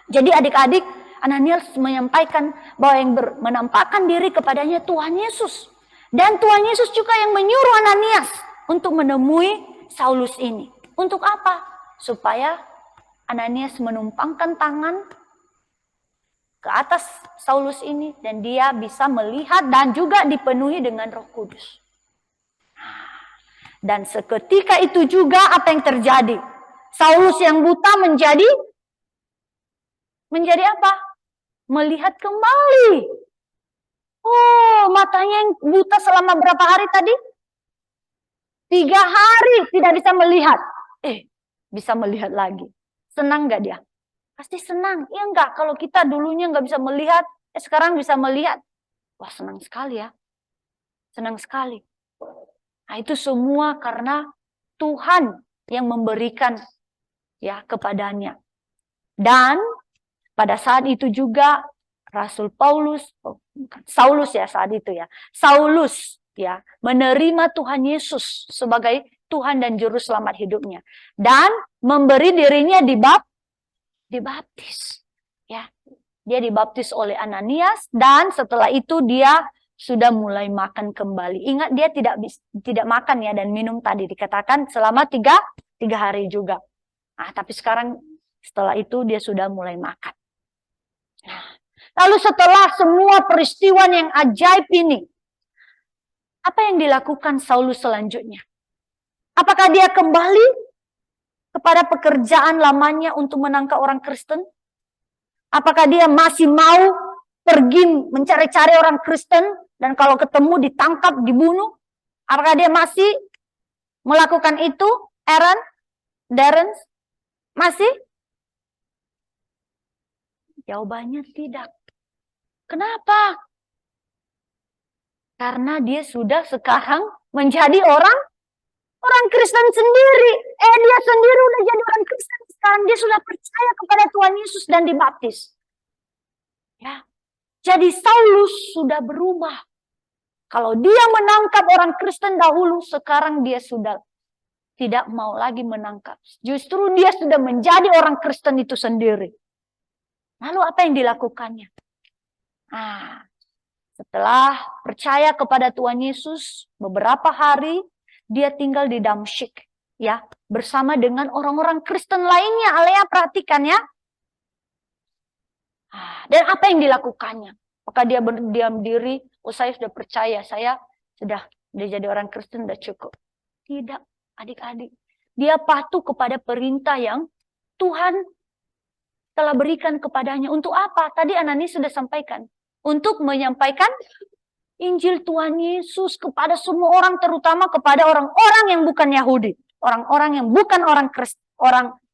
Jadi adik-adik, Ananias menyampaikan bahwa yang menampakkan diri kepadanya Tuhan Yesus. Dan Tuhan Yesus juga yang menyuruh Ananias untuk menemui Saulus ini. Untuk apa? Supaya Ananias menumpangkan tangan ke atas Saulus ini. Dan dia bisa melihat dan juga dipenuhi dengan Roh Kudus. Dan seketika itu juga apa yang terjadi? Saulus yang buta menjadi apa? Melihat kembali. Matanya yang buta selama berapa hari tadi? 3 hari tidak bisa melihat. bisa melihat lagi. Senang nggak dia? Pasti senang. Ya enggak, kalau kita dulunya nggak bisa melihat, sekarang bisa melihat. Wah, senang sekali ya. Senang sekali. Nah, itu semua karena Tuhan yang memberikan ya kepadanya. Dan pada saat itu juga Rasul Paulus, Saulus ya saat itu ya. Saulus ya menerima Tuhan Yesus sebagai Tuhan dan juru selamat hidupnya dan memberi dirinya dibaptis. Ya. Dia dibaptis oleh Ananias dan setelah itu dia sudah mulai makan kembali. Ingat dia tidak makan ya dan minum tadi dikatakan selama tiga hari juga. Nah, tapi sekarang setelah itu dia sudah mulai makan. Nah, lalu setelah semua peristiwa yang ajaib ini, apa yang dilakukan Saulus selanjutnya? Apakah dia kembali kepada pekerjaan lamanya untuk menangkap orang Kristen? Apakah dia masih mau pergi mencari-cari orang Kristen dan kalau ketemu ditangkap, dibunuh? Apakah dia masih melakukan itu? Darren? Masih? Jawabannya tidak. Kenapa? Karena dia sudah sekarang menjadi orang Kristen sendiri. Dia sendiri udah jadi orang Kristen. Sekarang dia sudah percaya kepada Tuhan Yesus dan dibaptis. Ya. Jadi Saulus sudah berubah. Kalau dia menangkap orang Kristen dahulu, sekarang dia sudah tidak mau lagi menangkap. Justru dia sudah menjadi orang Kristen itu sendiri. Lalu apa yang dilakukannya? Nah, setelah percaya kepada Tuhan Yesus, beberapa hari dia tinggal di Damsyik. Ya, bersama dengan orang-orang Kristen lainnya. Alea perhatikan ya. Dan apa yang dilakukannya? Apakah dia berdiam diri? Oh, saya sudah percaya, saya sudah jadi orang Kristen, sudah cukup. Tidak, adik-adik. Dia patuh kepada perintah yang Tuhan telah berikan kepadanya. Untuk apa? Tadi Ananias sudah sampaikan. Untuk menyampaikan Injil Tuhan Yesus kepada semua orang, terutama kepada orang-orang yang bukan Yahudi. Orang-orang yang bukan orang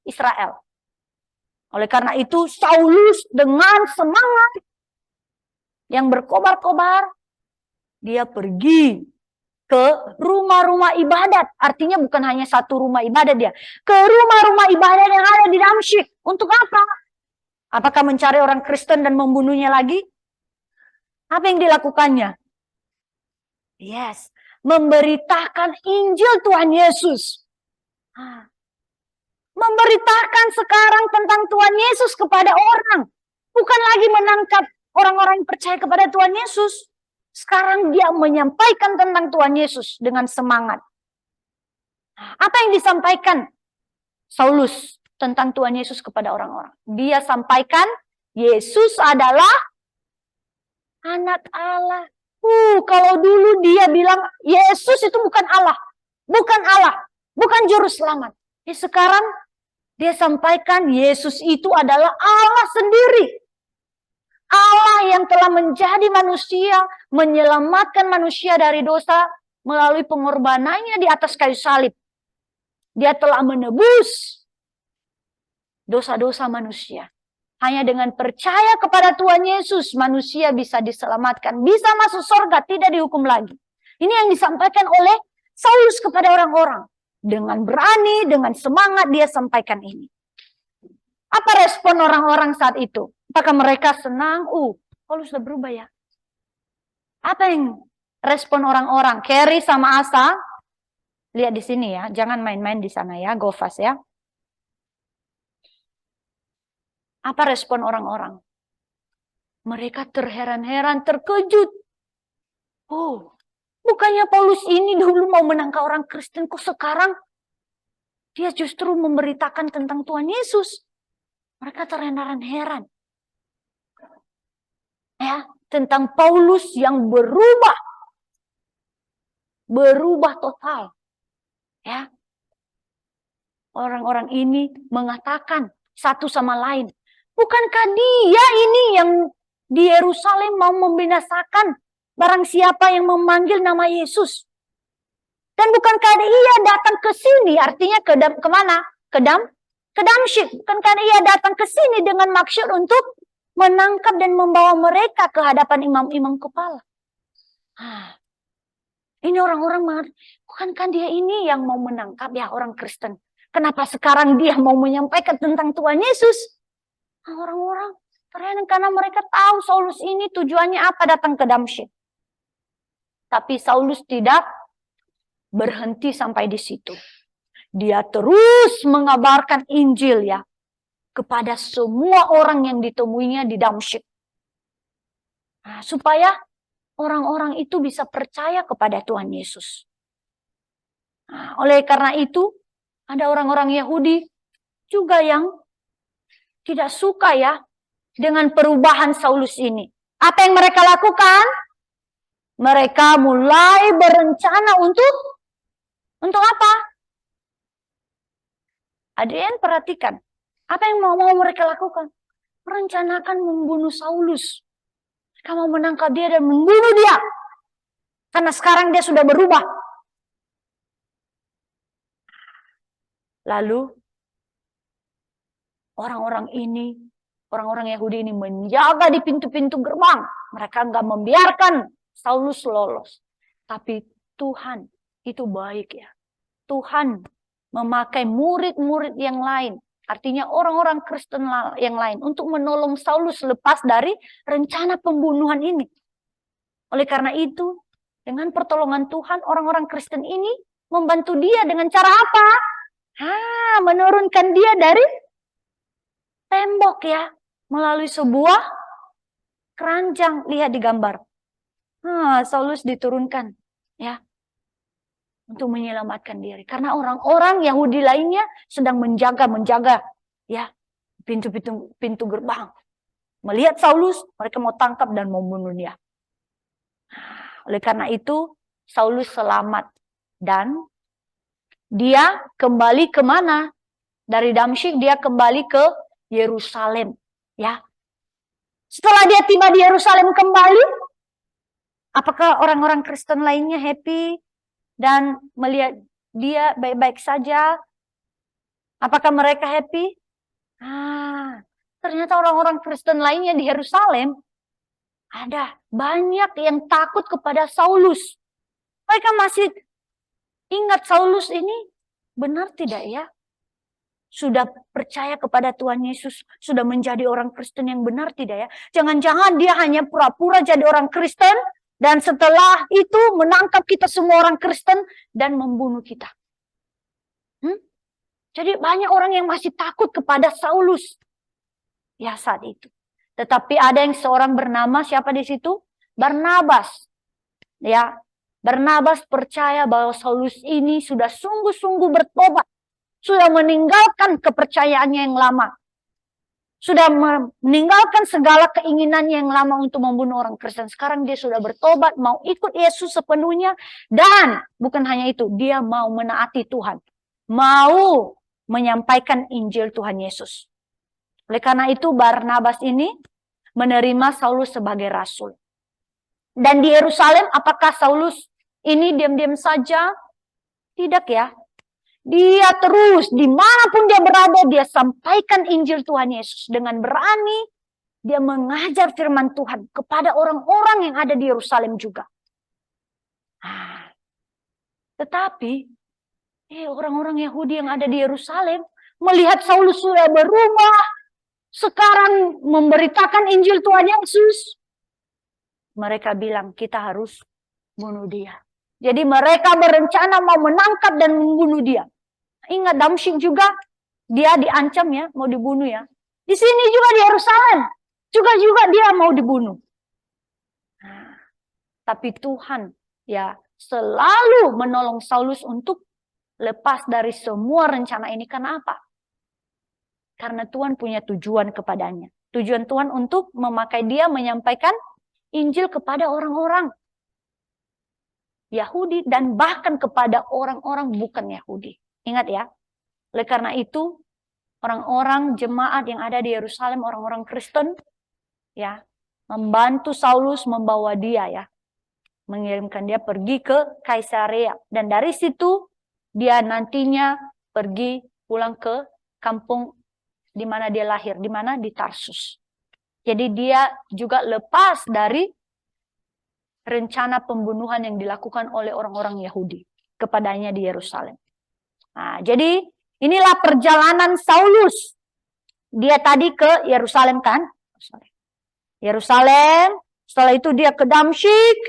Israel. Oleh karena itu, Saulus dengan semangat yang berkobar-kobar, dia pergi ke rumah-rumah ibadat. Artinya bukan hanya satu rumah ibadat dia. Ke rumah-rumah ibadat yang ada di Damsyik. Untuk apa? Apakah mencari orang Kristen dan membunuhnya lagi? Apa yang dilakukannya? Yes, memberitakan Injil Tuhan Yesus. Memberitakan sekarang tentang Tuhan Yesus kepada orang. Bukan lagi menangkap orang-orang yang percaya kepada Tuhan Yesus. Sekarang dia menyampaikan tentang Tuhan Yesus dengan semangat. Apa yang disampaikan Saulus tentang Tuhan Yesus kepada orang-orang? Dia sampaikan Yesus adalah anak Allah. Kalau dulu dia bilang Yesus itu bukan Allah. Bukan juru selamat. Sekarang dia sampaikan Yesus itu adalah Allah sendiri. Allah yang telah menjadi manusia, menyelamatkan manusia dari dosa melalui pengorbanannya di atas kayu salib. Dia telah menebus dosa-dosa manusia. Hanya dengan percaya kepada Tuhan Yesus, manusia bisa diselamatkan, bisa masuk surga, tidak dihukum lagi. Ini yang disampaikan oleh Saulus kepada orang-orang. Dengan berani, dengan semangat dia sampaikan ini. Apa respon orang-orang saat itu? Apakah mereka senang? Paulus sudah berubah ya. Apa yang respon orang-orang? Carrie sama Asa, lihat di sini ya, jangan main-main di sana ya, go fast ya. Apa respon orang-orang? Mereka terheran-heran, terkejut. Bukannya Paulus ini dulu mau menangkap orang Kristen, kok sekarang dia justru memberitakan tentang Tuhan Yesus. Mereka terheran-heran. Ya, tentang Paulus yang berubah total. Ya. Orang-orang ini mengatakan satu sama lain, bukankah dia ini yang di Yerusalem mau membinasakan barang siapa yang memanggil nama Yesus? Dan bukankah ia datang ke sini, artinya kemana? ke Damsyik. Bukankah ia datang ke sini dengan maksud untuk menangkap dan membawa mereka ke hadapan imam-imam kepala? Ini orang-orang, bukankah dia ini yang mau menangkap ya orang Kristen? Kenapa sekarang dia mau menyampaikan tentang Tuhan Yesus? Orang-orang terheran karena mereka tahu Saulus ini tujuannya apa datang ke Damsyik. Tapi Saulus tidak berhenti sampai di situ. Dia terus mengabarkan Injil ya kepada semua orang yang ditemuinya di Damsyik. Supaya orang-orang itu bisa percaya kepada Tuhan Yesus. Oleh karena itu, ada orang-orang Yahudi juga yang tidak suka ya dengan perubahan Saulus ini. Apa yang mereka lakukan? Mereka mulai berencana untuk apa? Adrian perhatikan, apa yang mau mereka lakukan? Merencanakan membunuh Saulus. Mereka mau menangkap dia dan membunuh dia. Karena sekarang dia sudah berubah. Lalu orang-orang Yahudi ini menjaga di pintu-pintu gerbang. Mereka nggak membiarkan Saulus lolos. Tapi Tuhan itu baik ya. Tuhan memakai murid-murid yang lain. Artinya orang-orang Kristen yang lain untuk menolong Saulus lepas dari rencana pembunuhan ini. Oleh karena itu, dengan pertolongan Tuhan, orang-orang Kristen ini membantu dia dengan cara apa? Menurunkan dia dari tembok ya, melalui sebuah keranjang. Lihat di gambar. Saulus diturunkan ya untuk menyelamatkan diri. Karena orang-orang Yahudi lainnya sedang menjaga ya pintu gerbang. Melihat Saulus, mereka mau tangkap dan mau bunuh dia. Oleh karena itu, Saulus selamat dan dia kembali kemana? Dari Damsyik dia kembali ke Yerusalem, ya. Setelah dia tiba di Yerusalem kembali, apakah orang-orang Kristen lainnya happy dan melihat dia baik-baik saja? Apakah mereka happy? Ternyata orang-orang Kristen lainnya di Yerusalem ada banyak yang takut kepada Saulus. Mereka masih ingat Saulus ini benar tidak ya? Sudah percaya kepada Tuhan Yesus, sudah menjadi orang Kristen yang benar tidak ya? Jangan-jangan dia hanya pura-pura jadi orang Kristen dan setelah itu menangkap kita semua orang Kristen dan membunuh kita. Jadi banyak orang yang masih takut kepada Saulus ya saat itu. Tetapi ada yang seorang bernama siapa di situ? Barnabas. Ya, Barnabas percaya bahwa Saulus ini sudah sungguh-sungguh bertobat. Sudah meninggalkan kepercayaannya yang lama. Sudah meninggalkan segala keinginannya yang lama untuk membunuh orang Kristen. Sekarang dia sudah bertobat, mau ikut Yesus sepenuhnya. Dan bukan hanya itu, dia mau menaati Tuhan. Mau menyampaikan Injil Tuhan Yesus. Oleh karena itu Barnabas ini menerima Saulus sebagai rasul. Dan di Yerusalem apakah Saulus ini diam-diam saja? Tidak ya. Dia terus dimanapun dia berada, dia sampaikan Injil Tuhan Yesus dengan berani. Dia mengajar firman Tuhan kepada orang-orang yang ada di Yerusalem juga. Tetapi orang-orang Yahudi yang ada di Yerusalem melihat Saulus sudah berubah, sekarang memberitakan Injil Tuhan Yesus. Mereka bilang kita harus bunuh dia. Jadi mereka berencana mau menangkap dan membunuh dia. Ingat Damsyik juga, dia diancam ya, mau dibunuh ya. Di sini juga di Yerusalem, juga dia mau dibunuh. Tapi Tuhan ya selalu menolong Saulus untuk lepas dari semua rencana ini. Karena apa? Karena Tuhan punya tujuan kepadanya. Tujuan Tuhan untuk memakai dia menyampaikan Injil kepada orang-orang Yahudi dan bahkan kepada orang-orang bukan Yahudi. Ingat ya, oleh karena itu orang-orang jemaat yang ada di Yerusalem, orang-orang Kristen, ya, membantu Saulus membawa dia ya, mengirimkan dia pergi ke Kaisarea dan dari situ dia nantinya pergi pulang ke kampung di mana dia lahir, di mana di Tarsus. Jadi dia juga lepas dari rencana pembunuhan yang dilakukan oleh orang-orang Yahudi kepadanya di Yerusalem. Nah, jadi inilah perjalanan Saulus. Dia tadi ke Yerusalem kan? Yerusalem, setelah itu dia ke Damsyik.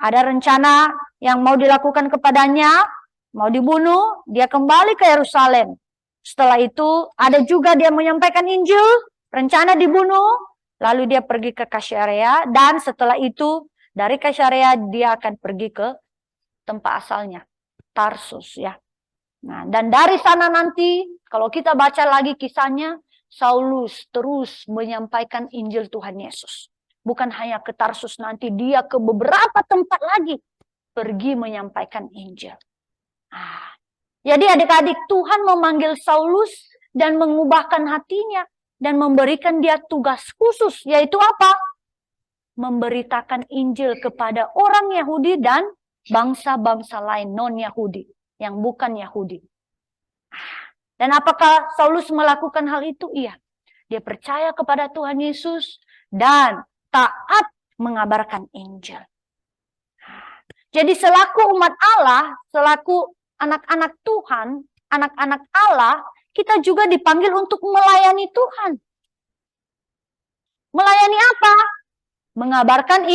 Ada rencana yang mau dilakukan kepadanya, mau dibunuh, dia kembali ke Yerusalem. Setelah itu ada juga dia menyampaikan Injil, rencana dibunuh, lalu dia pergi ke Kaisarea, dan setelah itu dari Kaisarea dia akan pergi ke tempat asalnya, Tarsus ya. Nah, dan dari sana nanti kalau kita baca lagi kisahnya, Saulus terus menyampaikan Injil Tuhan Yesus. Bukan hanya ke Tarsus, nanti dia ke beberapa tempat lagi pergi menyampaikan Injil. Nah, jadi adik-adik, Tuhan memanggil Saulus dan mengubahkan hatinya dan memberikan dia tugas khusus, yaitu apa? Memberitakan Injil kepada orang Yahudi dan bangsa-bangsa lain non-Yahudi, yang bukan Yahudi. Dan apakah Saulus melakukan hal itu? Iya. Dia percaya kepada Tuhan Yesus dan taat mengabarkan Injil. Jadi selaku umat Allah, selaku anak-anak Tuhan, anak-anak Allah, kita juga dipanggil untuk melayani Tuhan. Melayani apa? Mengabarkan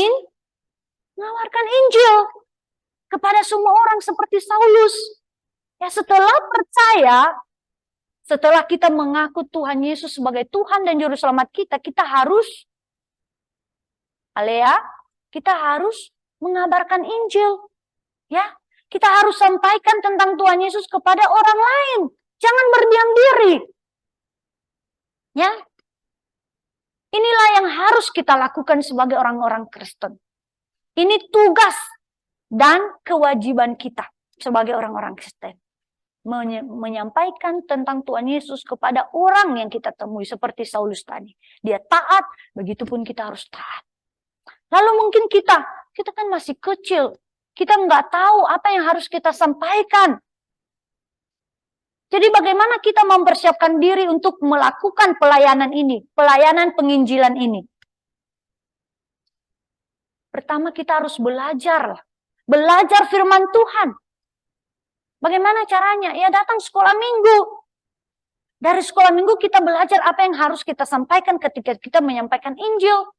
Injil kepada semua orang seperti Saulus. Ya, setelah percaya, setelah kita mengaku Tuhan Yesus sebagai Tuhan dan Juru Selamat kita, kita harus mengabarkan Injil. Ya, kita harus sampaikan tentang Tuhan Yesus kepada orang lain. Jangan berdiam diri. Ya. Inilah yang harus kita lakukan sebagai orang-orang Kristen. Ini tugas dan kewajiban kita sebagai orang-orang Kristen. Menyampaikan tentang Tuhan Yesus kepada orang yang kita temui seperti Saulus tadi. Dia taat, begitupun kita harus taat. Lalu mungkin kita kan masih kecil. Kita nggak tahu apa yang harus kita sampaikan. Jadi bagaimana kita mempersiapkan diri untuk melakukan pelayanan ini, pelayanan penginjilan ini? Pertama kita harus belajar firman Tuhan. Bagaimana caranya? Ya datang sekolah minggu. Dari sekolah minggu kita belajar apa yang harus kita sampaikan ketika kita menyampaikan Injil.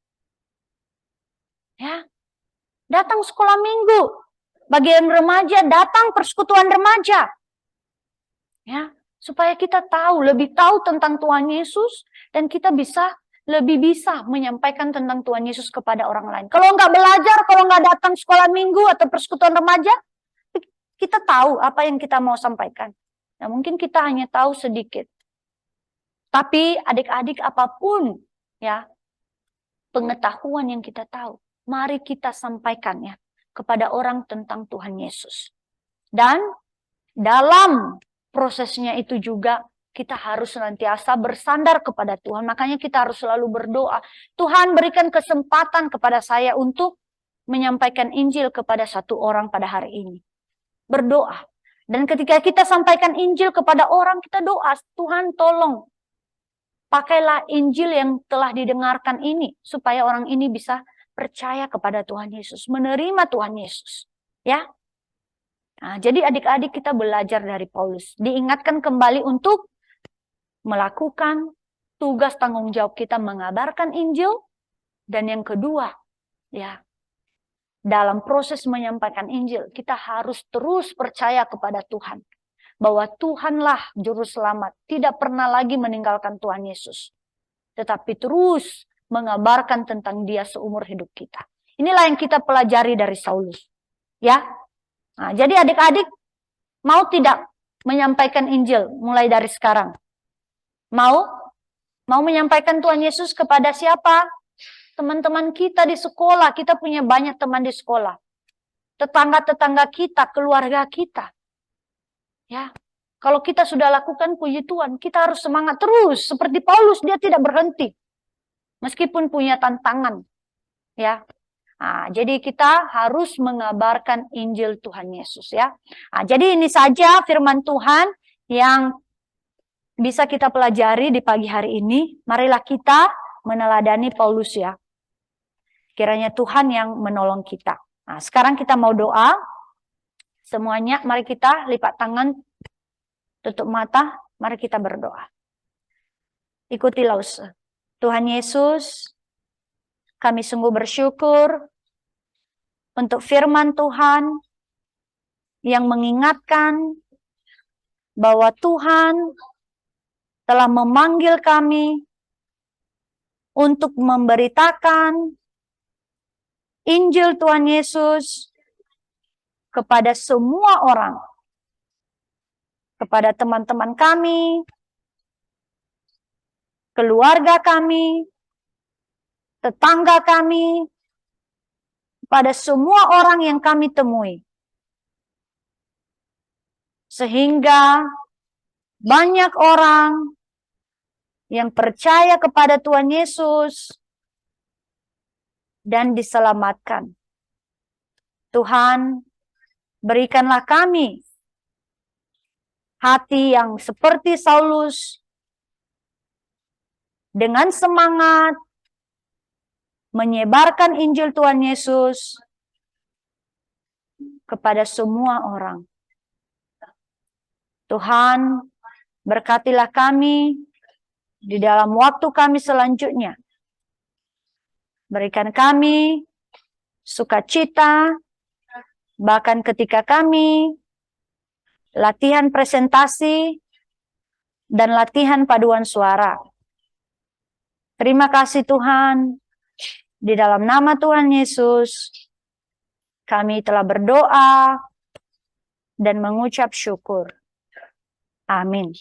Ya, datang sekolah minggu. Bagian remaja datang persekutuan remaja. Ya, supaya kita lebih tahu tentang Tuhan Yesus dan kita lebih bisa menyampaikan tentang Tuhan Yesus kepada orang lain. Kalau nggak belajar, kalau nggak datang sekolah minggu atau persekutuan remaja, kita tahu apa yang kita mau sampaikan. Nah, mungkin kita hanya tahu sedikit. Tapi adik-adik apapun ya pengetahuan yang kita tahu, mari kita sampaikan ya kepada orang tentang Tuhan Yesus. Dan dalam prosesnya itu juga kita harus senantiasa bersandar kepada Tuhan. Makanya kita harus selalu berdoa. Tuhan berikan kesempatan kepada saya untuk menyampaikan Injil kepada satu orang pada hari ini. Berdoa. Dan ketika kita sampaikan Injil kepada orang, kita doa. Tuhan tolong. Pakailah Injil yang telah didengarkan ini. Supaya orang ini bisa percaya kepada Tuhan Yesus. Menerima Tuhan Yesus. Ya. Nah, jadi adik-adik kita belajar dari Paulus. Diingatkan kembali untuk melakukan tugas tanggung jawab kita mengabarkan Injil. Dan yang kedua, ya, dalam proses menyampaikan Injil, kita harus terus percaya kepada Tuhan. Bahwa Tuhanlah Juru Selamat. Tidak pernah lagi meninggalkan Tuhan Yesus. Tetapi terus mengabarkan tentang Dia seumur hidup kita. Inilah yang kita pelajari dari Saulus. Ya. Nah, jadi adik-adik mau tidak menyampaikan Injil mulai dari sekarang? Mau menyampaikan Tuhan Yesus kepada siapa? Teman-teman kita di sekolah, kita punya banyak teman di sekolah. Tetangga-tetangga kita, keluarga kita. Ya, kalau kita sudah lakukan puji Tuhan, kita harus semangat terus. Seperti Paulus, dia tidak berhenti. Meskipun punya tantangan. Ya. Nah, jadi kita harus mengabarkan Injil Tuhan Yesus ya. Nah, jadi ini saja firman Tuhan yang bisa kita pelajari di pagi hari ini. Marilah kita meneladani Paulus ya. Kiranya Tuhan yang menolong kita. Nah, sekarang kita mau doa. Semuanya, mari kita lipat tangan, tutup mata, mari kita berdoa. Ikutilah usaha. Tuhan Yesus, kami sungguh bersyukur untuk firman Tuhan yang mengingatkan bahwa Tuhan telah memanggil kami untuk memberitakan Injil Tuhan Yesus kepada semua orang, kepada teman-teman kami, keluarga kami, tetangga kami, pada semua orang yang kami temui. Sehingga banyak orang yang percaya kepada Tuhan Yesus dan diselamatkan. Tuhan, berikanlah kami hati yang seperti Saulus, dengan semangat menyebarkan Injil Tuhan Yesus kepada semua orang. Tuhan, berkatilah kami di dalam waktu kami selanjutnya. Berikan kami sukacita, bahkan ketika kami latihan presentasi dan latihan paduan suara. Terima kasih Tuhan, di dalam nama Tuhan Yesus, kami telah berdoa dan mengucap syukur. Amin.